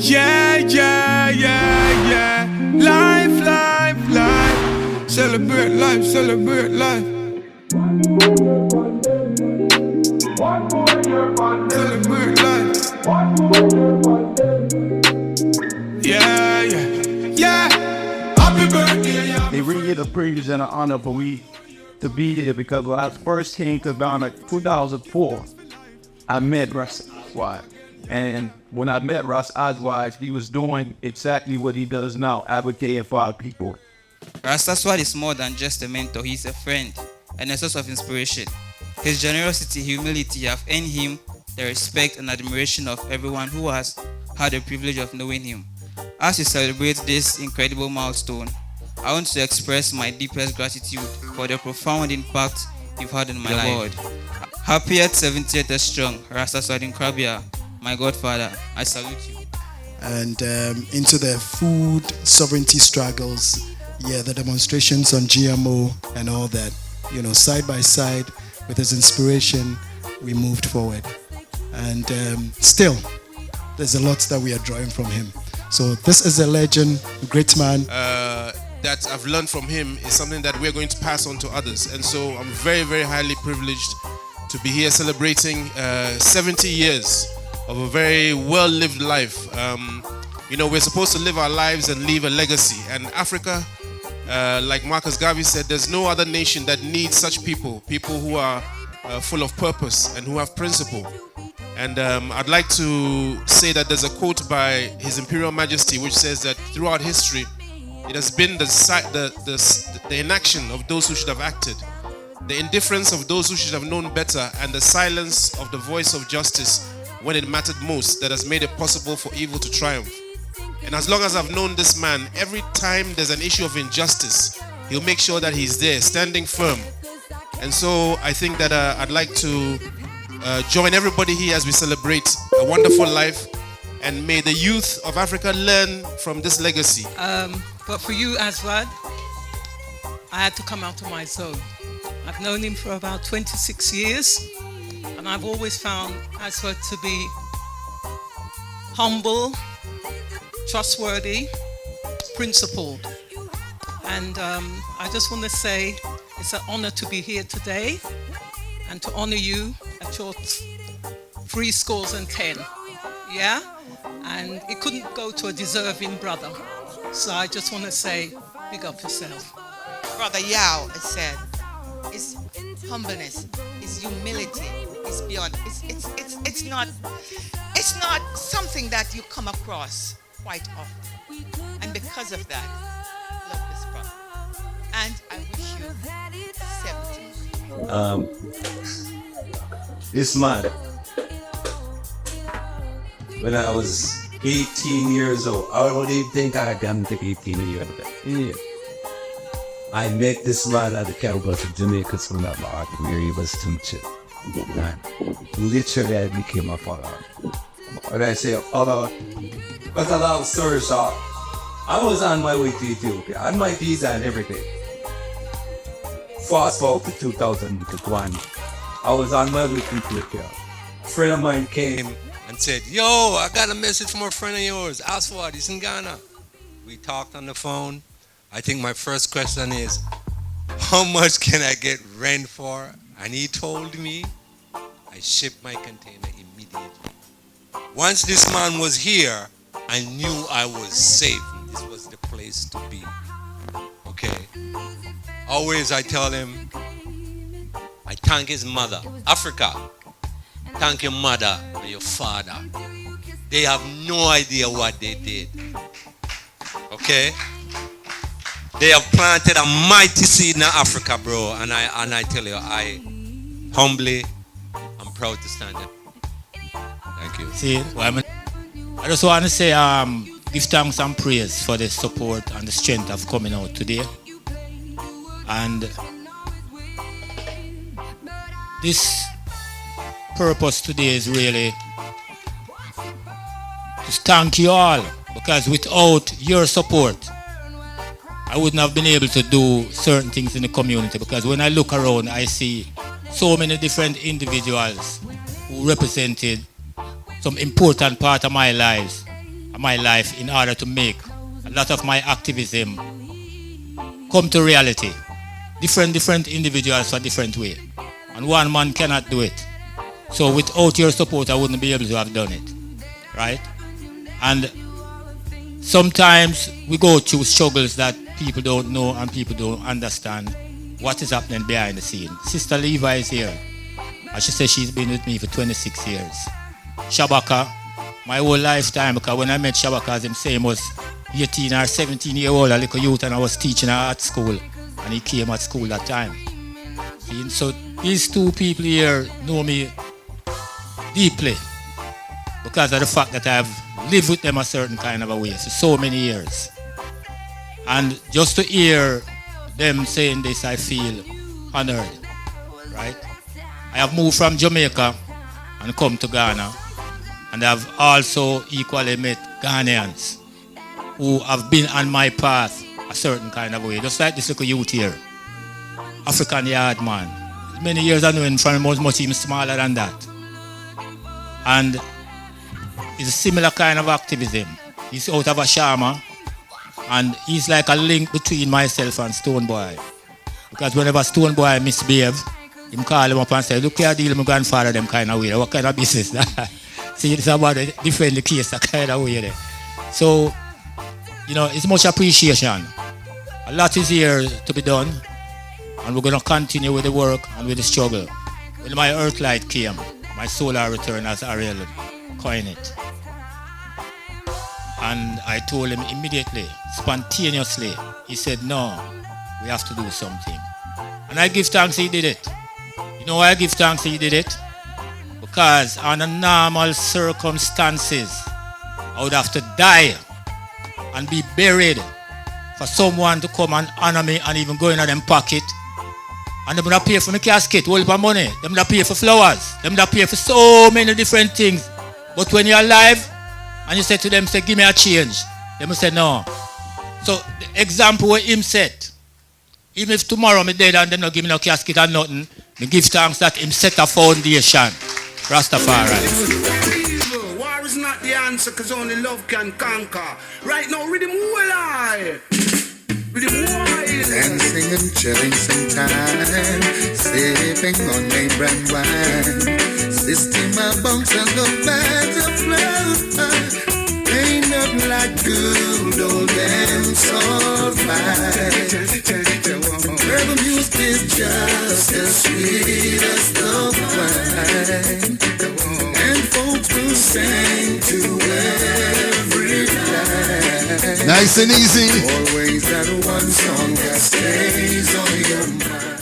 Yeah, yeah, yeah, yeah. Life, life, life. Celebrate life, celebrate life. Celebrate life. Yeah, yeah, yeah. Happy birthday, yeah. They really get a privilege and an honor for we to be here because when I first came to Ghana in 2004, I met Ras Aswad. And when I met Ras Aswad, he was doing exactly what he does now, advocating for our people. Aswad is more than just a mentor, he's a friend and a source of inspiration. His generosity, humility have earned him the respect and admiration of everyone who has had the privilege of knowing him. As we celebrate this incredible milestone, I want to express my deepest gratitude for the profound impact you've had in my life. Happiest 70th strong, Aswad Nkrabea, my godfather, I salute you. And into the food sovereignty struggles, yeah, the demonstrations on GMO and all that, you know, side by side with his inspiration, we moved forward. And still, there's a lot that we are drawing from him. So this is a legend, a great man. That I've learned from him is something that we're going to pass on to others. And so I'm very, very highly privileged to be here celebrating 70 years of a very well-lived life. You know, we're supposed to live our lives and leave a legacy. And Africa, like Marcus Garvey said, there's no other nation that needs such people who are full of purpose and who have principle. And I'd like to say that there's a quote by His Imperial Majesty which says that throughout history, it has been the inaction of those who should have acted, the indifference of those who should have known better, and the silence of the voice of justice when it mattered most that has made it possible for evil to triumph. And as long as I've known this man, every time there's an issue of injustice, he'll make sure that he's there, standing firm. And so I think that I'd like to join everybody here as we celebrate a wonderful life. And may the youth of Africa learn from this legacy. But for you, Aswad, I had to come out of my zone. I've known him for about 26 years, and I've always found Aswad to be humble, trustworthy, principled. And I just want to say it's an honor to be here today and to honor you at your 10. Yeah? And it couldn't go to a deserving brother. So I just want to say, big up yourself. Brother Yao has said, it's humbleness, it's humility, it's beyond, it's not something that you come across quite often. And because of that, I love this brother. And I wish you 70. This man, when I was 18 years old, I don't even think I had gotten to 18 years old. Yeah. I met this man at the campus of Jamaica from that mark where he was teaching. Literally, I became a father. When I say father, but a long story short, I was on my way to Ethiopia, on my visa and everything. Fast forward to 2001, I was on my way to Ethiopia. A friend of mine came and said, yo, I got a message from a friend of yours, Aswad, he's in Ghana. We talked on the phone. I think my first question is, how much can I get rent for? And he told me, I shipped my container immediately. Once this man was here, I knew I was safe. This was the place to be. Okay? Always I tell him, I thank his mother. Africa, thank your mother and your father. They have no idea what they did. Okay? They have planted a mighty seed in Africa, bro. And I tell you, I'm proud to stand there. Thank you. See, I just want to say, give thanks and praise for the support and the strength of coming out today. And this purpose today is really to thank you all, because without your support, I wouldn't have been able to do certain things in the community, because when I look around, I see so many different individuals who represented some important part of my lives. my life in order to make a lot of my activism come to reality. Different individuals for different way. And one man cannot do it. So without your support, I wouldn't be able to have done it. Right? And sometimes we go through struggles that people don't know and people don't understand what is happening behind the scene. Sister Levi is here. As she says, she's been with me for 26 years. Shabaka, my whole lifetime, because when I met Shabaka, as him saying, was 18 or 17 year old, a little youth, and I was teaching her at school, and he came at school that time. See? So these two people here know me deeply because of the fact that I've lived with them a certain kind of a way for so many years. And just to hear them saying this, I feel honored, right? I have moved from Jamaica and come to Ghana, and I've also equally met Ghanaians who have been on my path a certain kind of way, just like this little youth here, African yard man. Many years I know him from much even smaller than that. And it's a similar kind of activism. He's out of a Shama, and he's like a link between myself and Stone Boy. Because whenever Stone Boy misbehave, him call him up and say, look here, deal with my grandfather them kind of way. What kind of business that? See, it's about to defend the case that kind of way there. So, you know, it's much appreciation. A lot is here to be done, and we're going to continue with the work and with the struggle. When my Earthlight came, my solar return, as Ariel coined it, and I told him immediately, spontaneously, he said, no, we have to do something. And I give thanks he did it. You know why I give thanks he did it? Because under normal circumstances, I would have to die and be buried for someone to come and honor me and even go in them pocket. And they're going to pay for my casket, whole heap of money. They're going to pay for flowers. They're going to pay for so many different things. But when you're alive, and you say to them, say, give me a change, they will say no. So the example what him said, even if tomorrow I'm dead and them not give me no casket or nothing, me give thanks that him set a foundation. Rastafari. War is not the answer, cause only love can conquer. Right now, rhythm well high. Rhythm wild. Dancing and chilling sometime, sipping on my brand wine. System of bunks and the bags of flow. Ain't nothing like good old dance all right. Where the music is just as sweet as the wine, and folks will sing to every line. Nice and easy. Always that one song that stays on your mind.